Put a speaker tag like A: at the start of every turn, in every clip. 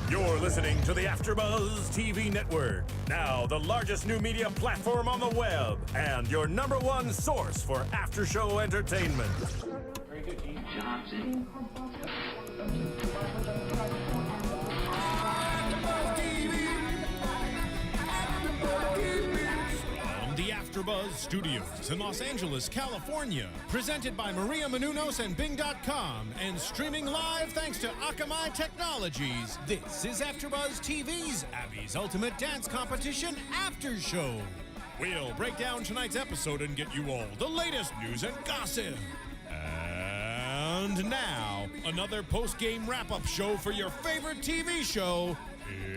A: You're listening to the AfterBuzz TV network, now the largest new media platform on the web, and your #1 source for after-show entertainment.
B: Very good, Keith Johnson.
C: The AfterBuzz Studios in Los Angeles, California. Presented by Maria Menounos and Bing.com and streaming live thanks to Akamai Technologies. This is AfterBuzz TV's Abby's Ultimate Dance Competition After Show. We'll break down tonight's episode and get you all the latest news and gossip. And now, another post-game wrap-up show for your favorite TV show.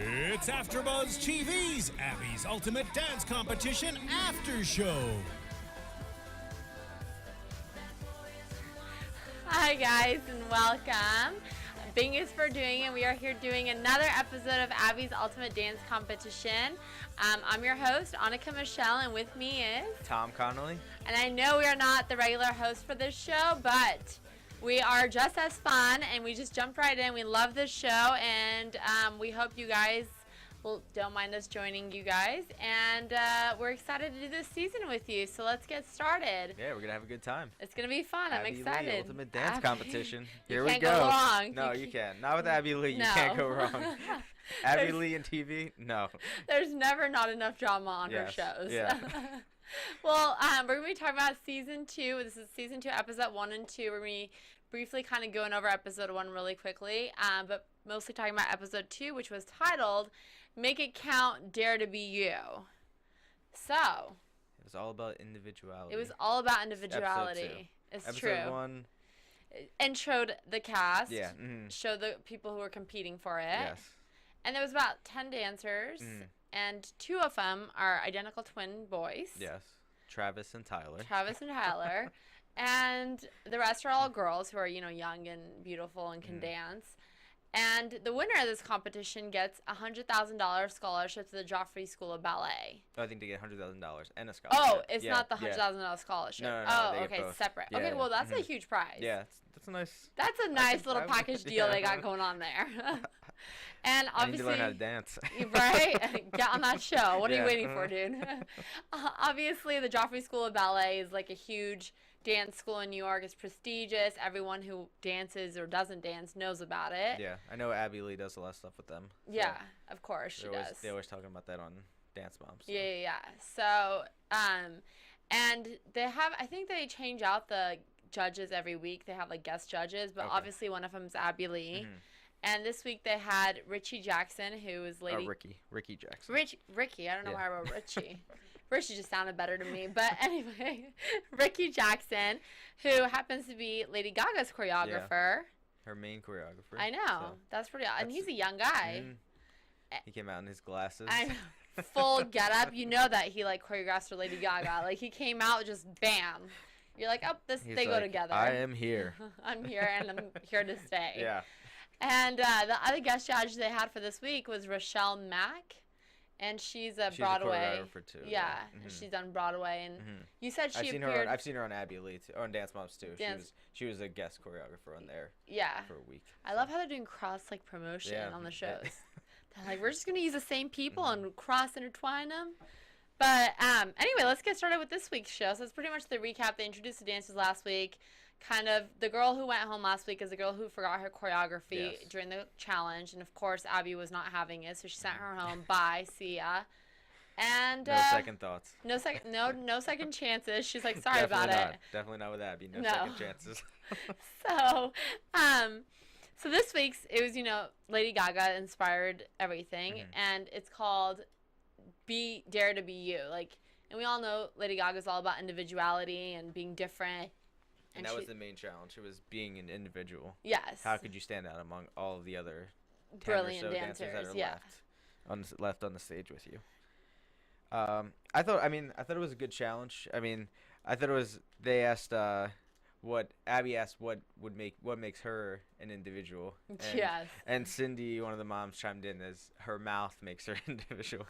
C: It's AfterBuzz TV's Abby's Ultimate Dance Competition After Show.
D: Hi guys and welcome. Bing is for doing it. We are here doing another episode of Abby's Ultimate Dance Competition. I'm your host, Annika Michelle, and with me is
E: Tom Connolly.
D: And I know we are not the regular host for this show, but we are just as fun, and we just jumped right in. We love this show, and we hope you guys don't mind us joining you guys. And we're excited to do this season with you, so let's get started.
E: Yeah, we're going to have a good time.
D: It's going to be fun. I'm
E: Abby
D: excited.
E: Lee, Ultimate Dance Competition. Here
D: You
E: we
D: can't
E: go.
D: go wrong.
E: No, you can't. Not with Abby Lee. You
D: No.
E: can't go wrong. Abby Lee and TV? No.
D: There's never not enough drama on her
E: Yes.
D: shows.
E: Yeah.
D: Well, we're going to be talking about Season 2. This is Season 2, Episode 1 and 2. We're going to be briefly kind of going over Episode 1 really quickly, but mostly talking about Episode 2, which was titled, Make It Count, Dare to Be You. So,
E: It was all about individuality.
D: it was all about individuality. It's
E: Episode
D: true.
E: 1.
D: Introed the cast.
E: Yeah.
D: Showed the people who were competing for it.
E: Yes.
D: And there was about 10 dancers. And 2 of them are identical twin boys.
E: Yes. Travis and Tyler.
D: Travis and Tyler. And the rest are all girls who are, young and beautiful and can dance. And the winner of this competition gets a $100,000 scholarship to the Joffrey School of Ballet.
E: I think they get $100,000 and a scholarship.
D: Oh, it's
E: Yeah,
D: not the
E: yeah.
D: $100,000 scholarship.
E: No,
D: oh,
E: they get
D: okay,
E: both.
D: separate.
E: Yeah,
D: okay,
E: yeah.
D: well, that's a huge prize.
E: Yeah, that's a nice.
D: That's a nice little
E: I would-
D: package deal they got
E: yeah.
D: going on there. And
E: I need to
D: obviously,
E: learn how to dance.
D: right? Get on that show. What are you
E: Yeah.
D: waiting for, dude? Obviously, the Joffrey School of Ballet is like a huge dance school in New York. It's prestigious. Everyone who dances or doesn't dance knows about it.
E: Yeah, I know Abby Lee does a lot of stuff with them. So
D: Yeah, of course she
E: they're
D: does.
E: always talking about that on Dance Moms. So.
D: Yeah. So, and they have, I think they change out the judges every week. They have like guest judges, but
E: Okay.
D: obviously one of them is Abby Lee. And this week they had Richie Jackson, who is Lady...
E: Ricky Jackson.
D: Ricky. I don't know
E: Yeah.
D: why I wrote Richie. Richie just sounded better to me. But anyway, Ricky Jackson, who happens to be Lady Gaga's choreographer.
E: Her main choreographer.
D: I know.
E: So
D: That's pretty... And he's a young guy.
E: he came out in his glasses.
D: I know. Full getup. You know that he, choreographs for Lady Gaga. Like, he came out just bam. You're like, oh,
E: He's
D: they go
E: like,
D: together.
E: I am here.
D: I'm here, and I'm here to stay.
E: Yeah.
D: And the other guest judge they had for this week was Rochelle Mack, and she's a Broadway.
E: A choreographer too.
D: Yeah, and she's done Broadway, and you said she
E: I've
D: appeared.
E: seen her on Abby Lee too, or on Dance Moms too.
D: Dance.
E: She was a guest choreographer on there
D: Yeah,
E: for a week.
D: I love how they're doing cross promotion
E: Yeah.
D: on the shows. They're like, we're just gonna use the same people and cross intertwine them. But anyway, let's get started with this week's show. So it's pretty much the recap. They introduced the dancers last week. Kind of the girl who went home last week is the girl who forgot her choreography
E: Yes.
D: during the challenge, and of course Abby was not having it, so she sent her home. Bye, see ya. And
E: No second thoughts.
D: no second chances. She's like, sorry
E: Definitely
D: about
E: not.
D: it.
E: Definitely not with Abby. No
D: No.
E: second chances.
D: So, so this week's it was Lady Gaga inspired everything, and it's called Dare to Be You. And we all know Lady Gaga's all about individuality and being different.
E: And that was the main challenge. It was being an individual.
D: Yes.
E: How could you stand out among all of the other 10
D: Brilliant
E: or so
D: dancers,
E: that are
D: yeah.
E: left on the stage with you? I thought it was a good challenge. I thought it was. They asked Abby asked what makes her an individual. And,
D: Yes.
E: And Cindy, one of the moms, chimed in as her mouth makes her individual,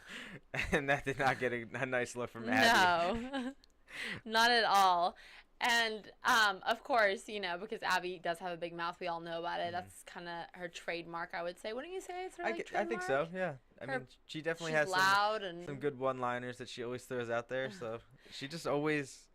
E: and that did not get a nice look from Abby.
D: No, not at all. And, of course, you know, because Abby does have a big mouth, we all know about it. That's kind of her trademark, I would say. Wouldn't you say it's her, like,
E: I think so, yeah. I mean, she definitely has some good one-liners that she always throws out there, so she just always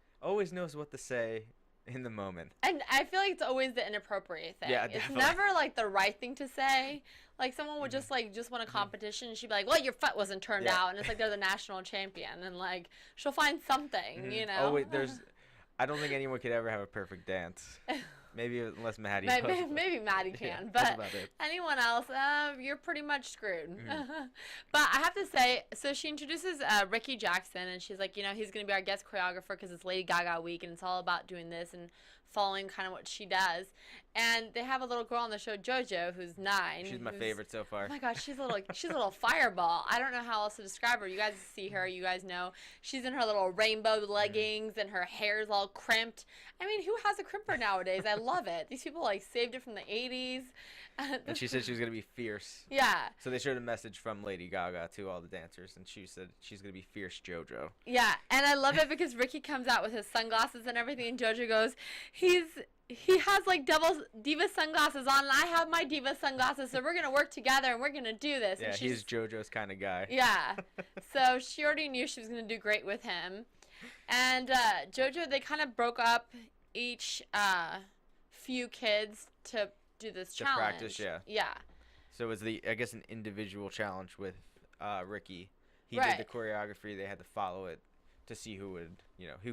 E: knows what to say in the moment.
D: And I feel like it's always the inappropriate thing.
E: Yeah,
D: it's
E: definitely.
D: never, like, the right thing to say. Like, someone would just win a competition, and she'd be like, well, your foot wasn't turned out, and it's like they're the national champion, and, like, she'll find something, you know?
E: I don't think anyone could ever have a perfect dance. Maybe unless Maddie
D: maybe Maddie can,
E: yeah,
D: but anyone else, you're pretty much screwed. But I have to say, so she introduces Ricky Jackson, and she's like, you know, he's going to be our guest choreographer because it's Lady Gaga week, and it's all about doing this and following kind of what she does. And they have a little girl on the show, JoJo, who's 9.
E: She's my favorite so far.
D: Oh my gosh, she's a little fireball. I don't know how else to describe her. You guys see her, you guys know. She's in her little rainbow leggings, and her hair's all crimped. I mean, who has a crimper nowadays? I love it. These people, like, saved it from the 80s.
E: And she said she was going to be fierce.
D: Yeah.
E: So they showed a message from Lady Gaga to all the dancers, and she said she's going to be fierce JoJo.
D: Yeah, and I love it because Ricky comes out with his sunglasses and everything, and JoJo goes, he has, like, double diva sunglasses on, and I have my diva sunglasses, so we're going to work together, and we're going to do this.
E: Yeah,
D: and
E: he's JoJo's kind of guy.
D: Yeah. So she already knew she was going to do great with him. And JoJo, they kind of broke up each few kids to do this challenge.
E: Practice, yeah.
D: Yeah.
E: So it was I guess an individual challenge with Ricky. He
D: Right.
E: did the choreography. They had to follow it to see who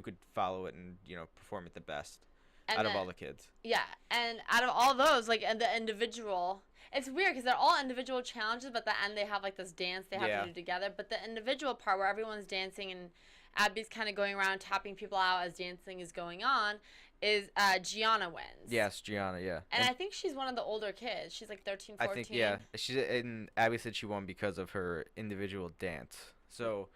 E: could follow it and, perform it the best out of all the kids.
D: Yeah, and out of all those, like, and the individual, it's weird because they're all individual challenges, but at the end they have, like, this dance they have to do together. But the individual part where everyone's dancing and Abby's kind of going around tapping people out as dancing is going on is Gianna wins.
E: Yes, Gianna, yeah.
D: And I think she's one of the older kids. She's like 13, 14.
E: I think, yeah. And Abby said she won because of her individual dance. So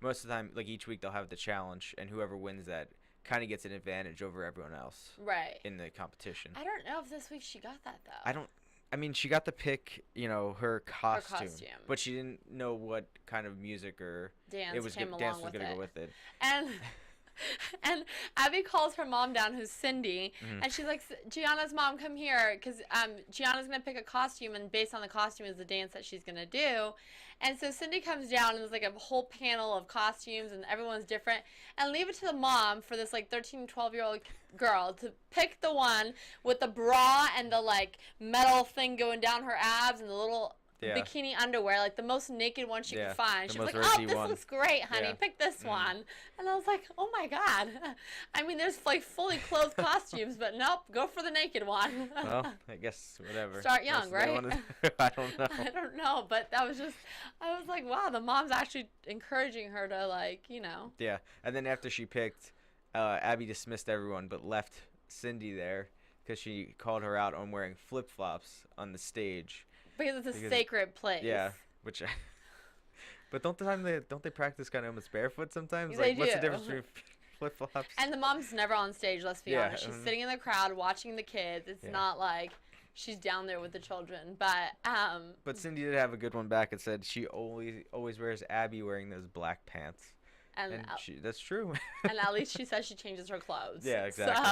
E: most of the time, like, each week they'll have the challenge, and whoever wins that kind of gets an advantage over everyone else.
D: Right.
E: In the competition.
D: I don't know if this week she got that, though.
E: I mean, she got to pick, her costume. But she didn't know what kind of music or
D: dance was going to
E: go with it.
D: And Abby calls her mom down, who's Cindy, and she's like, Gianna's mom, come here, because Gianna's going to pick a costume, and based on the costume is the dance that she's going to do. And so Cindy comes down, and there's, like, a whole panel of costumes, and everyone's different, and leave it to the mom for this, like, 13, 12-year-old girl to pick the one with the bra and the, like, metal thing going down her abs and the little bikini underwear, like the most naked one she could find. She was like, oh, this looks great, honey. Pick this one. And I was like, oh, my God. I mean, there's, like, fully clothed costumes, but nope, go for the naked one.
E: Well, I guess whatever.
D: Start young, right?
E: I don't know.
D: I don't know, but that was just, I was like, wow, the mom's actually encouraging her to, like,
E: Yeah, and then after she picked, Abby dismissed everyone but left Cindy there because she called her out on wearing flip-flops on the stage.
D: Because it's a sacred place.
E: Yeah, which. But don't they practice kind of almost barefoot sometimes?
D: They
E: like, what's
D: do.
E: the difference between flip-flops?
D: And the mom's never on stage. Let's be honest. She's sitting in the crowd watching the kids. It's not like she's down there with the children.
E: But Cindy did have a good one back. It said she always wears Abby wearing those black pants. And that's true.
D: And at least she says she changes her clothes.
E: Yeah, exactly.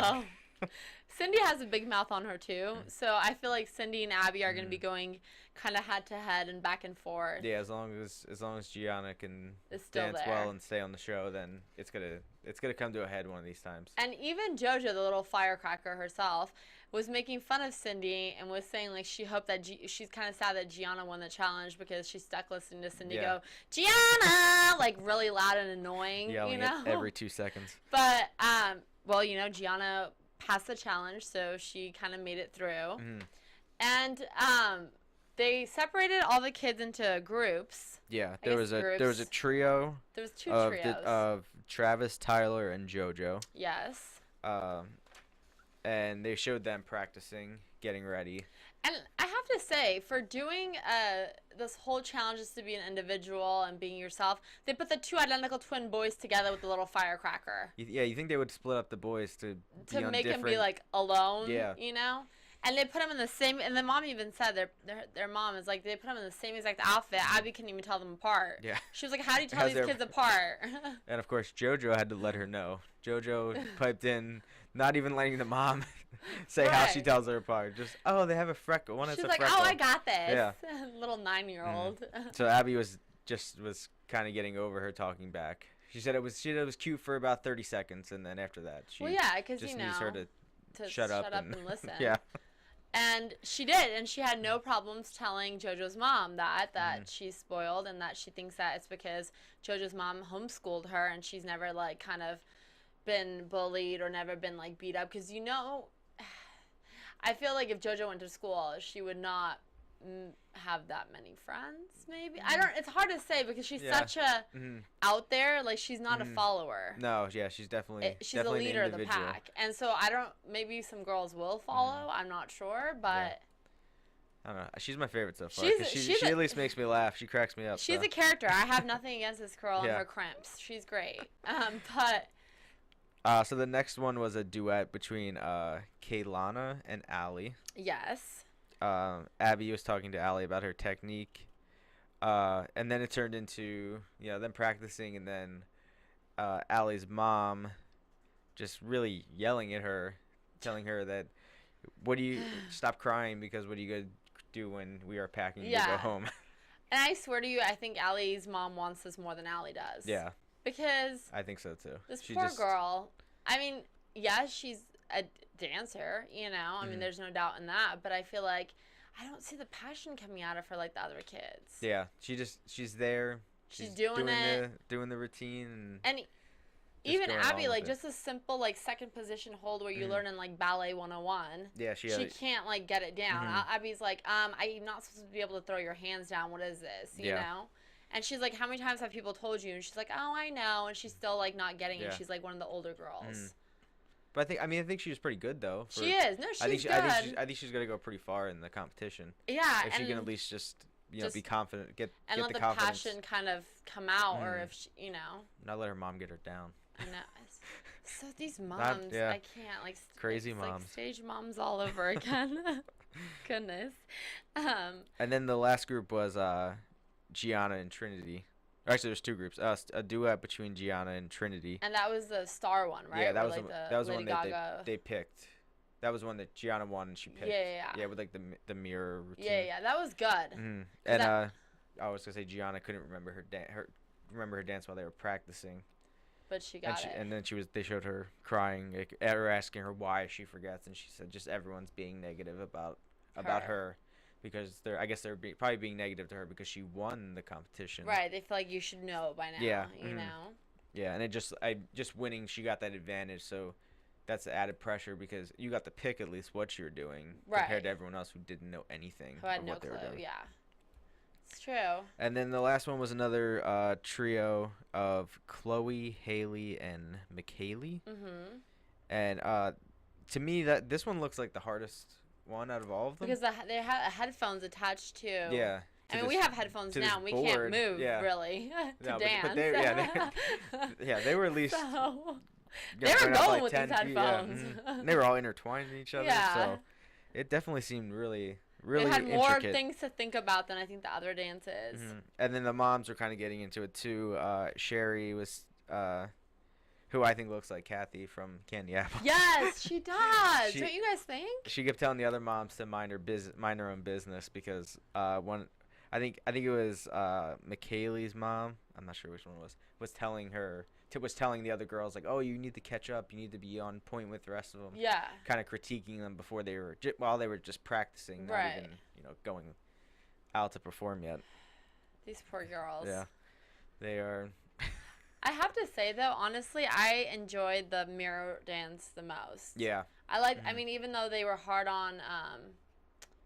D: So. Cindy has a big mouth on her too, so I feel like Cindy and Abby are going to be going kind of head to head and back and forth.
E: Yeah, as long as Gianna can
D: dance
E: well and stay on the show, then it's gonna come to a head one of these times.
D: And even JoJo, the little firecracker herself, was making fun of Cindy and was saying, like, she hoped that she's kind of sad that Gianna won the challenge because she's stuck listening to Cindy go, Gianna, like, really loud and annoying,
E: yelling it every 2 seconds.
D: But well, Gianna passed the challenge, so she kind of made it through. And they separated all the kids into groups.
E: Yeah, there was a trio.
D: There was two trios
E: of Travis, Tyler, and JoJo.
D: Yes.
E: And they showed them practicing, getting ready.
D: And I have to say, for doing this whole challenge is to be an individual and being yourself, they put the two identical twin boys together with the little firecracker.
E: You think they would split up the boys to be on
D: make
E: different...
D: him be, like, alone,
E: Yeah.
D: And they put them in the same, and the mom even said, their mom is like, they put them in the same exact outfit. Abby couldn't even tell them apart.
E: Yeah.
D: She was like, how do you tell these kids apart?
E: And, of course, JoJo had to let her know. JoJo piped in, not even letting the mom say how she tells her apart. Just, oh, they have a freckle. One has a freckle.
D: She's like, oh, I got this.
E: Yeah.
D: Little 9-year-old.
E: So Abby was kind of getting over her talking back. She said it was cute for about 30 seconds, and then after that, she
D: because
E: just
D: you know,
E: needs her to shut up and
D: listen.
E: Yeah.
D: And she did, and she had no problems telling JoJo's mom that she's spoiled, and that she thinks that it's because JoJo's mom homeschooled her, and she's never like kind of been bullied or never been like beat up. Because I feel like if JoJo went to school, she would not have that many friends. Maybe it's hard to say because she's such a out there. Like she's not a follower.
E: No, yeah, she's definitely
D: she's a leader of the pack, and so maybe some girls will follow. I'm not sure, but
E: I don't know. She's my favorite so far. She at least makes me laugh. She cracks me up.
D: She's a character. I have nothing against this girl and her crimps. She's great.
E: So the next one was a duet between Kaylana and Allie.
D: Yes.
E: Abby was talking to Allie about her technique, and then it turned into them practicing, and then Allie's mom just really yelling at her, telling her that what do you stop crying because what are you gonna do when we are packing to go home?
D: And I swear to you, I think Allie's mom wants this more than Allie does.
E: Yeah.
D: Because
E: I think so too.
D: This poor girl. I mean, yes, she's a dancer, I mean, there's no doubt in that, but I feel like I don't see the passion coming out of her like the other kids.
E: Yeah, she's there.
D: She's doing
E: the routine.
D: And even Abby, like just a simple like second position hold where you learn in like ballet 101.
E: Yeah, she
D: can't like get it down. Abby's like, I'm not supposed to be able to throw your hands down. What is this? You know? And she's like, how many times have people told you? And she's like, oh, I know. And she's still like not getting it. She's like one of the older girls.
E: But I think she was pretty good though.
D: She is. No, she's good.
E: I think she's gonna go pretty far in the competition.
D: Yeah,
E: if she can at least just be confident, get the confidence. And
D: let the passion kind of come out, or if she,
E: not let her mom get her down.
D: I know. So these moms, I can't like
E: crazy moms,
D: like stage moms all over again. Goodness.
E: And then the last group was Gianna and Trinity. Actually, there's two groups. A duet between Gianna and Trinity.
D: And that was the star one, right?
E: Yeah, that was
D: the
E: one that they picked. That was one that Gianna won and she picked. Yeah, with like the mirror routine.
D: Yeah, that was good.
E: And I was gonna say Gianna couldn't remember her dance while they were practicing.
D: But she got it.
E: And then they showed her crying, like, or asking her why she forgets, and she said just everyone's being negative about her. Because they're probably being negative to her because she won the competition.
D: Right, they feel like you should know by now.
E: Yeah,
D: you know.
E: Yeah, and just winning, she got that advantage. So that's the added pressure because you got to pick at least what you're doing compared to everyone else who didn't know anything.
D: Who had no clue. Yeah, it's true.
E: And then the last one was another trio of Chloe, Haley, and McKaylee. And to me, this one looks like the hardest one out of all of them
D: because they have headphones attached to.
E: Yeah.
D: I mean, we have headphones now, and we can't move really to dance.
E: But they were at least.
D: So, they were going with these headphones.
E: And they were all intertwined in each other. So it definitely seemed really
D: it had more
E: intricate.
D: Things to think about than I think the other dances.
E: And then the moms were kind of getting into it too. Sherry was. Who I think looks like Kathy from Candy Apple.
D: Yes, she does. Don't you guys think?
E: She kept telling the other moms to mind her own business because I think it was McKaylee's mom. I'm not sure which one it was telling the other girls like, oh, you need to catch up. You need to be on point with the rest of them.
D: Yeah.
E: Kind of critiquing them while they were just practicing, not even going out to perform yet.
D: These poor girls.
E: Yeah, they are.
D: I have to say though, honestly, I enjoyed the mirror dance the most.
E: Yeah.
D: I like. I mean, even though they were hard on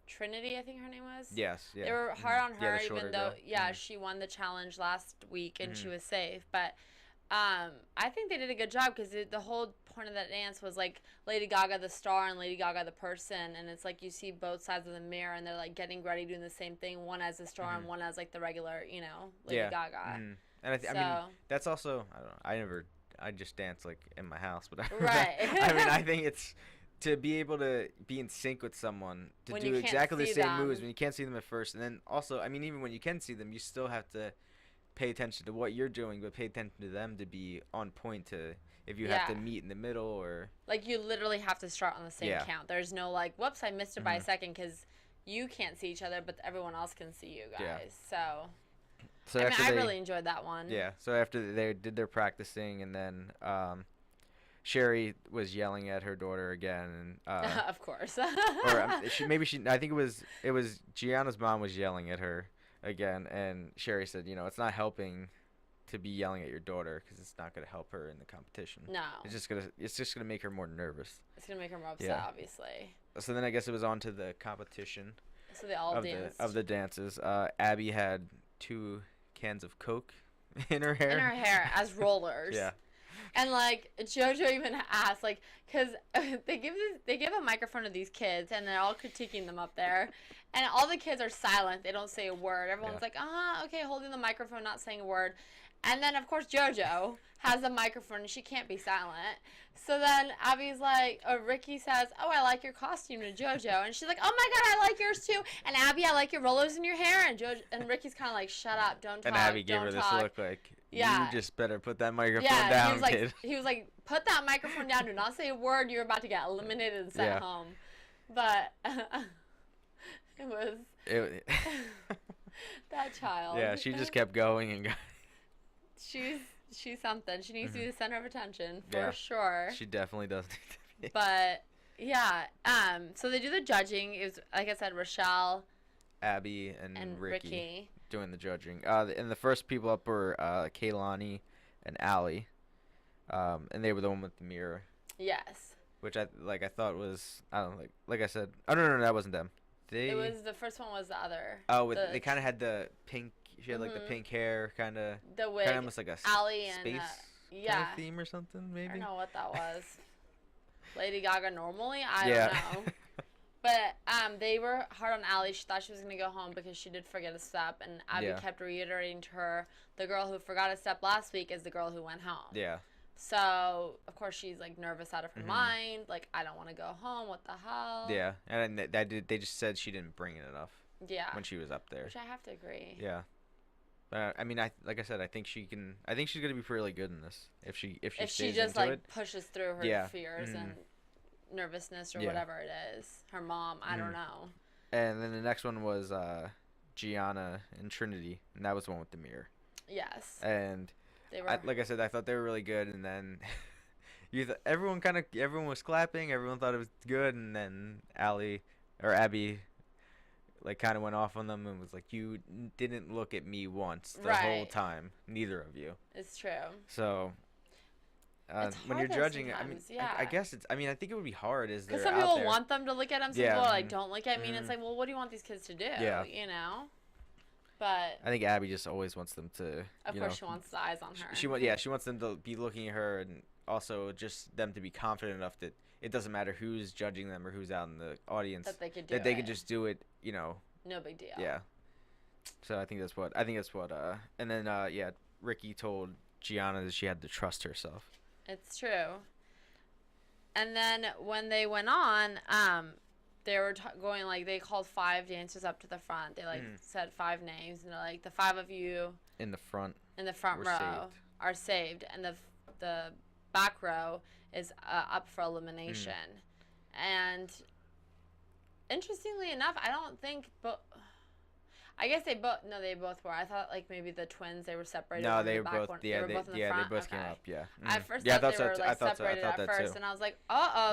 D: Trinity, I think her name was.
E: Yes. Yeah.
D: They were hard on her,
E: even
D: though she won the challenge last week and she was safe. But I think they did a good job because the whole point of that dance was like Lady Gaga the star and Lady Gaga the person, and it's like you see both sides of the mirror and they're like getting ready doing the same thing, one as a star and one as like the regular, Lady Gaga.
E: And I mean, that's also, I don't know, I just dance like in my house, but
D: right.
E: I mean, I think to be able to be in sync with someone, to
D: When
E: do
D: you can't
E: exactly the
D: see
E: same
D: them.
E: moves when you can't see them at first, and then also, I mean, even when you can see them, you still have to pay attention to what you're doing, but pay attention to them to be on point to if you have to
D: Yeah.
E: meet in the middle or
D: Like, you literally have to start on the same
E: Yeah.
D: count. There's no, like, whoops, I missed it by a second because you can't see each other, but everyone else can see you guys.
E: Yeah.
D: So,
E: so
D: I mean,
E: after
D: I
E: they,
D: really enjoyed that one.
E: Yeah. So after they did their practicing, and then Sherry was yelling at her daughter again, and
D: Of course.
E: or I think it was Gianna's mom was yelling at her again, and Sherry said, it's not helping to be yelling at your daughter because it's not going to help her in the competition.
D: No.
E: It's just gonna make her more nervous.
D: It's going to make her more upset,
E: Yeah.
D: obviously.
E: So then I guess it was on to the competition
D: So they all
E: of
D: danced.
E: the dances. Abby had 2 cans of Coke in her hair.
D: in her hair as rollers.
E: Yeah.
D: And, like, JoJo even asked, like, because they give a microphone to these kids, and they're all critiquing them up there. And all the kids are silent. They don't say a word. Everyone's
E: Yeah.
D: like, okay, holding the microphone, not saying a word. And then, of course, JoJo has the microphone, and she can't be silent. So then Abby's like, Ricky says, I like your costume to JoJo. And she's like, oh, my God, I like yours, too. And Abby, I like your rollers in your hair. And Ricky's kind of like, shut up, don't talk,
E: And Abby gave
D: don't
E: her this
D: talk.
E: look like,
D: Yeah.
E: you just better put that microphone
D: Yeah,
E: down,
D: he was
E: kid.
D: like, put that microphone down. Do not say a word. You're about to get eliminated and sent
E: Yeah.
D: home. But it was that child.
E: Yeah, she just kept going and going.
D: She's something. She needs to be the center of attention for
E: Yeah.
D: sure.
E: She definitely does need to be.
D: But yeah, so they do the judging. It was, like I said, Rochelle
E: Abby
D: and
E: and
D: Ricky.
E: Ricky doing the judging. And the first people up were Kaylani and Allie. And they were the one with the mirror,
D: Yes.
E: which I thought was, I don't know, like I said, oh no, that wasn't them.
D: It was the first one was the other.
E: They kind of had the pink. She had like the pink hair, kind of
D: the wig.
E: almost like a
D: Allie and
E: space kind
D: yeah.
E: of theme or something,
D: I
E: maybe.
D: don't know what that was. Lady Gaga normally? I
E: Yeah.
D: don't know. But they were hard on Allie. She thought she was going to go home because she did forget a step. And Abby
E: Yeah.
D: kept reiterating to her, the girl who forgot a step last week is the girl who went home.
E: Yeah.
D: So, of course, she's, like, nervous out of her mind. Like, I don't want to go home. What the hell?
E: Yeah, and they just said she didn't bring it enough
D: Yeah.
E: when she was up there.
D: Which I have to agree.
E: Yeah. I mean, like I said, I think she's gonna be really good in this if she
D: If
E: stays
D: she just,
E: into
D: like,
E: it.
D: pushes through her
E: Yeah.
D: fears and nervousness or
E: Yeah.
D: whatever it is. Her mom, I don't know.
E: And then the next one was Gianna and Trinity, and that was the one with the mirror.
D: Yes.
E: And
D: They were.
E: like I said, I thought they were really good, and then everyone was clapping, everyone thought it was good, and then Abby like kind of went off on them and was like, you didn't look at me once the whole
D: Right.
E: time, neither of you.
D: It's true.
E: So
D: It's
E: when you're
D: hard though
E: judging,
D: sometimes,
E: I
D: yeah.
E: guess I think it would be hard as they're
D: Because some
E: out
D: people
E: there.
D: want them to look at them, some
E: Yeah,
D: people are like, don't look at me, and it's
E: mhm.
D: like, well, what do you want these kids to do?
E: Yeah.
D: You know? But,
E: I think Abby just always wants them to.
D: of course, she wants the eyes on her.
E: She wants them to be looking at her, and also just them to be confident enough that it doesn't matter who's judging them or who's out in the audience.
D: That they could do
E: That they
D: it.
E: can just do it.
D: No big deal.
E: Yeah. So I think that's what. And then Ricky told Gianna that she had to trust herself.
D: It's true. And then when they went on, they were going, like, they called 5 dancers up to the front. They, like, said 5 names, and they're like, the 5 of you
E: In the front.
D: in the front
E: Were
D: row
E: saved.
D: are saved, and the back row is up for elimination. And interestingly enough, I don't think, but I guess they both were. I thought, like, maybe the twins, they were separated.
E: No,
D: one in
E: they
D: the
E: were
D: back,
E: both.
D: one,
E: Yeah,
D: they were both in the front?
E: they both came
D: Okay.
E: up. Yeah.
D: I
E: Mhm.
D: first
E: Yeah,
D: thought
E: I
D: they were, like,
E: I thought so. I
D: separated
E: thought
D: at
E: that
D: first,
E: too.
D: and I was like,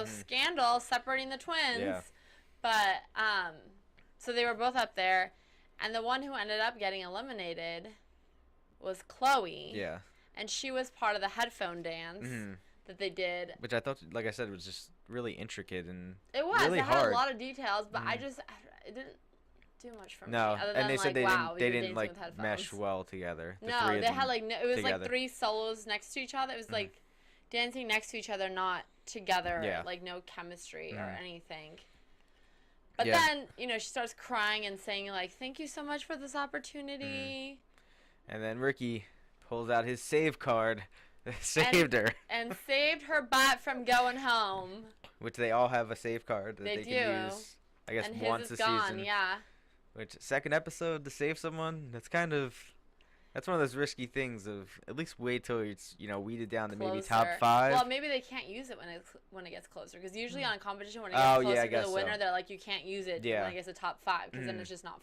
D: scandal, separating the twins.
E: Yeah.
D: But, so they were both up there, and the one who ended up getting eliminated was Chloe.
E: Yeah.
D: And she was part of the headphone dance that they did.
E: Which I thought, like I said, was just really intricate and
D: It was.
E: really
D: It had
E: hard.
D: a lot of details, but it didn't do much for me.
E: No,
D: Other
E: and
D: than,
E: they said
D: like, wow,
E: they
D: you're
E: didn't
D: dancing
E: like
D: with headphones.
E: mesh well together. The
D: No,
E: three of
D: they had
E: them
D: like it was
E: together.
D: like 3 solos next to each other. It was like dancing next to each other, not together.
E: Yeah.
D: Like no chemistry or anything. But
E: Yeah.
D: then she starts crying and saying like, "Thank you so much for this opportunity."
E: And then Ricky pulls out his save card Saved her.
D: And saved her butt from going home.
E: Which they all have a save card that they can use. I guess
D: and
E: once
D: his
E: a
D: is gone,
E: season.
D: yeah.
E: Which second episode to save someone? That's one of those risky things of at least wait till it's weeded down to maybe top 5.
D: Well, maybe they can't use it when it gets closer, because usually on a competition when it gets closer to the winner, they're like, you can't use it when it gets to top 5, because then it's just not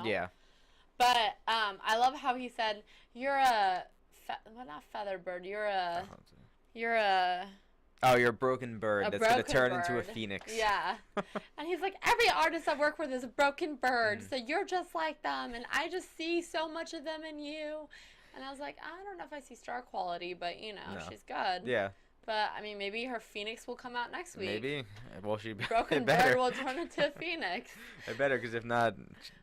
E: Yeah.
D: But I love how he said, "You're a not feather bird. You're a
E: Oh, you're a broken bird that's going to turn into a phoenix."
D: Yeah. And he's like, every artist I work with is a broken bird, so you're just like them, and I just see so much of them in you. And I was like, I don't know if I see star quality, but,
E: No.
D: she's good.
E: Yeah.
D: But, I mean, maybe her phoenix will come out next week.
E: Maybe. Well, she
D: Broken
E: better.
D: bird will turn into a phoenix.
E: I better, because if not,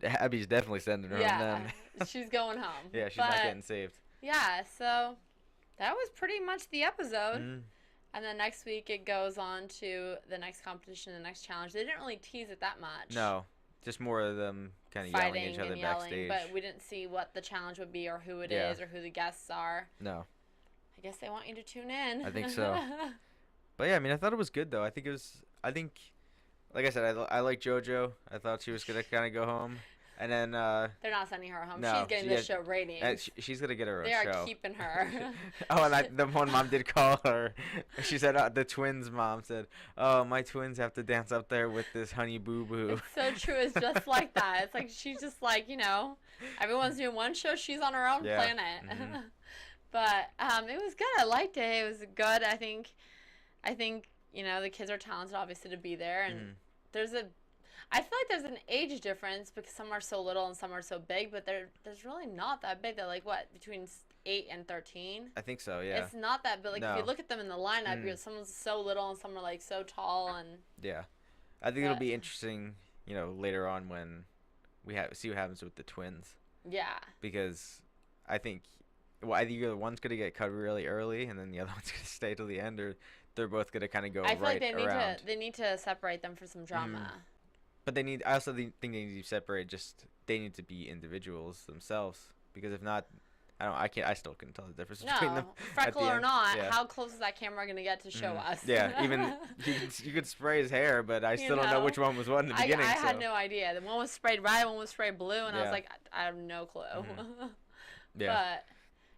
E: Abby's definitely sending her home then.
D: She's going home.
E: Yeah, she's not getting saved.
D: Yeah, so that was pretty much the episode.
E: Mm.
D: And then next week it goes on to the next competition, the next challenge. They didn't really tease it that much.
E: No, just more of them kind of yelling at each other backstage.
D: But we didn't see what the challenge would be or who it is or who the guests are.
E: No.
D: I guess they want you to tune in.
E: I think so. But yeah, I mean, I thought it was good though. I think, like I said, I like JoJo. I thought she was gonna kind of go home, and then
D: they're not sending her home.
E: No,
D: she's getting this show ratings.
E: She's gonna get her own
D: they
E: show.
D: are keeping her.
E: Oh, and the one mom did call her. She said the twins' mom said, "Oh, my twins have to dance up there with this Honey Boo Boo."
D: It's so true. It's just like that. It's like she's just like, everyone's doing one show. She's on her own planet.
E: Mm-hmm.
D: But it was good. I liked it. It was good. I think the kids are talented, obviously, to be there. And I feel like there's an age difference because some are so little and some are so big, but there's really not that big. They're like, what, between 8 and 13?
E: I think so, yeah.
D: It's not that big. Like, if you look at them in the lineup, someone's so little and some are, like, so tall. And
E: yeah. I think it'll be interesting, later on when we see what happens with the twins.
D: Yeah.
E: Because I think, either one's going to get cut really early and then the other one's going to stay till the end, or they're both going to kind of go
D: I feel like
E: around.
D: they need to separate them for some drama.
E: But I also think they need to separate. They need to be individuals themselves, because if not, I still couldn't tell the difference between them.
D: Freckle or not, how close is that camera gonna get to show us?
E: Yeah, even you could spray his hair, but I still don't know which one was what in the beginning.
D: I had no idea. The one was sprayed red, one was sprayed blue, and I was like, I have no clue.
E: Yeah.
D: But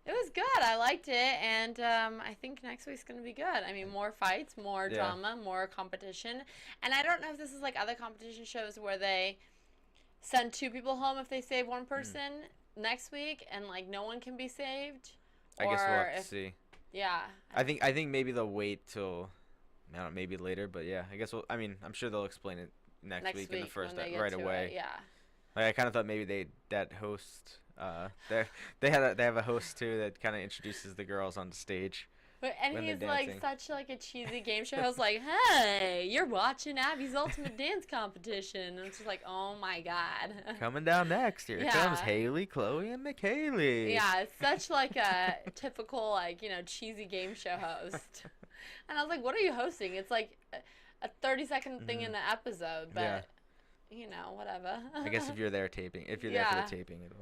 D: it was good. I liked it, and I think next week's going to be good. I mean, more fights, more drama, more competition. And I don't know if this is like other competition shows where they send 2 people home if they save one person next week, and like no one can be saved.
E: I guess we'll have to see.
D: Yeah.
E: I think maybe they'll wait till, I don't know, maybe later, but yeah, I guess I'm sure they'll explain it next week in the first right away.
D: Yeah.
E: Like, I kind of thought maybe that host. They have a host too that kind of introduces the girls on the stage.
D: And he's like such like a cheesy game show host, like, hey, you're watching Abby's Ultimate Dance Competition. And it's just like, oh my god.
E: Coming down next, here comes Haley, Chloe, and McHaley.
D: Yeah, it's such like a typical like cheesy game show host. And I was like, what are you hosting? It's like a 30-second thing in the episode, but whatever.
E: I guess if you're there taping, there for the taping, it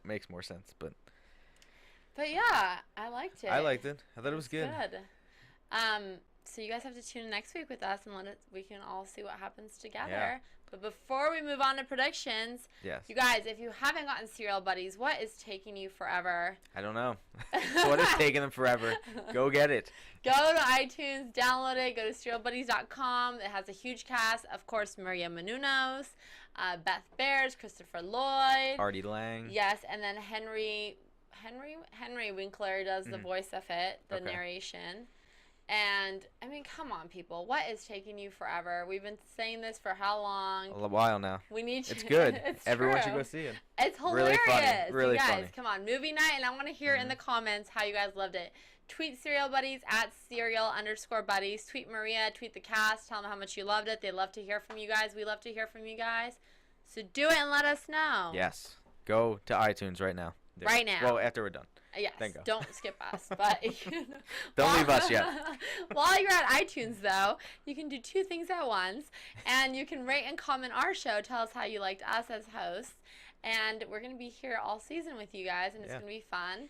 E: makes more sense, but
D: yeah, I liked it.
E: I liked it. I thought it was good.
D: So you guys have to tune in next week with us, and we can all see what happens together.
E: Yeah.
D: But before we move on to predictions, you guys, if you haven't gotten Serial Buddies, what is taking you forever?
E: I don't know. What is taking them forever? Go get it.
D: Go to iTunes, download it, go to serialbuddies.com. It has a huge cast. Of course, Maria Menounos, Beth Bears, Christopher Lloyd.
E: Artie Lang.
D: Yes, and then Henry Winkler does the voice of it, the narration. And, I mean, come on, people. What is taking you forever? We've been saying this for how long?
E: A while now.
D: We need you.
E: It's good.
D: It's
E: Everyone
D: true.
E: should go see it.
D: It's hilarious.
E: Really funny. Really
D: you guys,
E: funny.
D: Come on. Movie night, and I want to hear in the comments how you guys loved it. Tweet Serial Buddies at serial_buddies. Tweet Maria. Tweet the cast. Tell them how much you loved it. They love to hear from you guys. We love to hear from you guys. So do it and let us know.
E: Yes. Go to iTunes right now.
D: Right now.
E: Well, after we're done.
D: Yes.
E: Then go.
D: Don't skip us. But
E: Don't leave us yet.
D: While you're at iTunes, though, you can do 2 things at once. And you can rate and comment our show. Tell us how you liked us as hosts. And we're going to be here all season with you guys, and it's going to be fun.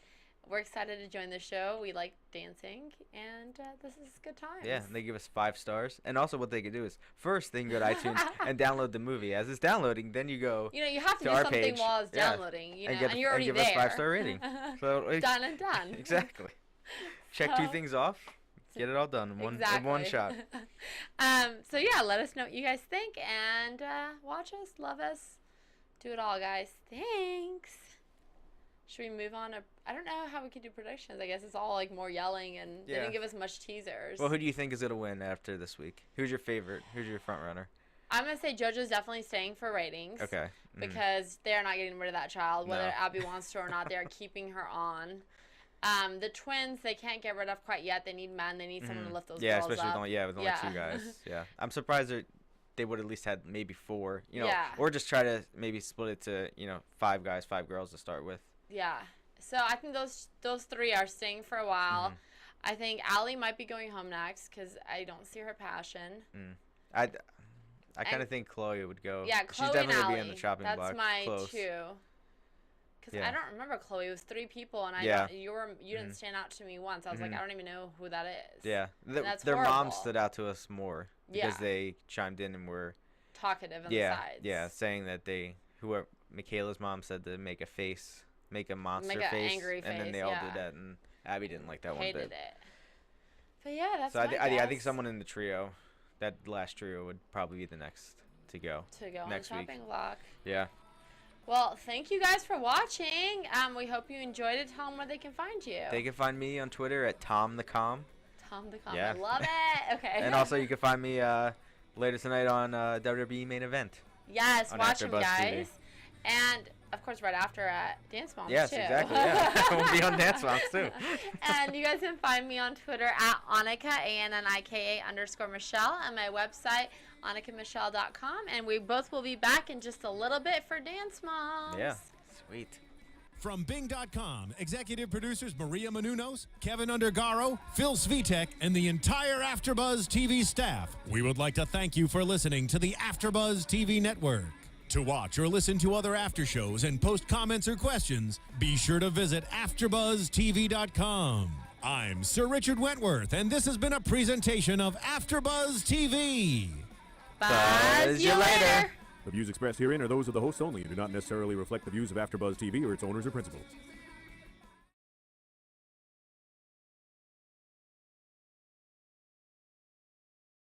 D: we're excited to join the show. We like dancing, and this is good times.
E: Yeah, and they give us 5 stars. And also what they can do is, first they can go to iTunes and download the movie. As it's downloading, then you go
D: You know, you have to do
E: our
D: something
E: page.
D: while it's
E: Yeah.
D: downloading, you know,
E: and,
D: and you're already
E: give
D: there.
E: us 5-star rating. So
D: Done and done.
E: Exactly. Check 2
D: So-
E: things off. Get it all done in one
D: Exactly.
E: shot.
D: So yeah, let us know what you guys think, and watch us, love us, do it all, guys. Thanks. Should we move on? I don't know how we could do predictions. I guess it's all like more yelling, and they
E: Yeah.
D: didn't give us much teasers.
E: Well, who do you think is gonna win after this week? Who's your favorite? Who's your front runner?
D: I'm gonna say JoJo's definitely staying for ratings.
E: Okay.
D: Because they're not getting rid of that child, whether
E: No.
D: Abby wants to or not. They are keeping her on. The twins, they can't get rid of quite yet. They need men. They need someone to lift those
E: Yeah,
D: girls
E: especially
D: up.
E: with only 2 guys. Yeah, I'm surprised they would at least had maybe 4. You know,
D: Yeah.
E: or just try to maybe split it to 5 guys, 5 girls to start with.
D: Yeah. So I think those 3 are staying for a while. I think Allie might be going home next because I don't see her passion.
E: I kind of think Chloe would go.
D: Yeah,
E: She's
D: Chloe
E: definitely
D: and
E: gonna
D: Allie.
E: be in the chopping
D: That's
E: block.
D: my
E: Close.
D: 2. Because
E: Yeah.
D: I don't remember Chloe. It was 3 people, and
E: Yeah.
D: you didn't stand out to me once. I was like, I don't even know who that is.
E: Yeah,
D: that's
E: their
D: horrible.
E: moms stood out to us more because
D: Yeah.
E: they chimed in and were
D: Talkative on the sides.
E: saying that whoever Michaela's mom said to make a monster
D: Make a
E: face,
D: angry
E: and then
D: face,
E: they all
D: yeah.
E: did that, and Abby didn't like that one
D: Hated
E: bit.
D: it. But yeah, that's
E: So
D: my
E: I think
D: guess.
E: someone in the trio, that last trio, would probably be the next to go.
D: on
E: next
D: the
E: week.
D: chopping block.
E: Yeah.
D: Well, thank you guys for watching. We hope you enjoyed it. Tell them where they can find you.
E: They can find me on Twitter at TomTheCom.
D: Tom the Com.
E: Yeah.
D: I love it. Okay.
E: And also you can find me later tonight on WWE Main Event.
D: yes,
E: on
D: watch them,
E: AfterBuzz TV.
D: guys. And of course, right after at Dance Moms
E: Yes,
D: too.
E: exactly. Yeah. We'll be on Dance Moms too.
D: And you guys can find me on Twitter at Annika, ANNIKA_Michelle, and my website, AnnikaMichelle.com. And we both will be back in just a little bit for Dance Moms.
E: Yeah. Sweet.
C: From Bing.com, executive producers Maria Menounos, Kevin Undergaro, Phil Svitek, and the entire AfterBuzz TV staff, we would like to thank you for listening to the AfterBuzz TV network. To watch or listen to other after shows and post comments or questions, be sure to visit AfterBuzzTV.com. I'm Sir Richard Wentworth, and this has been a presentation of AfterBuzz TV.
D: Buzz you later.
F: The views expressed herein are those of the hosts only and do not necessarily reflect the views of AfterBuzz TV or its owners or principals.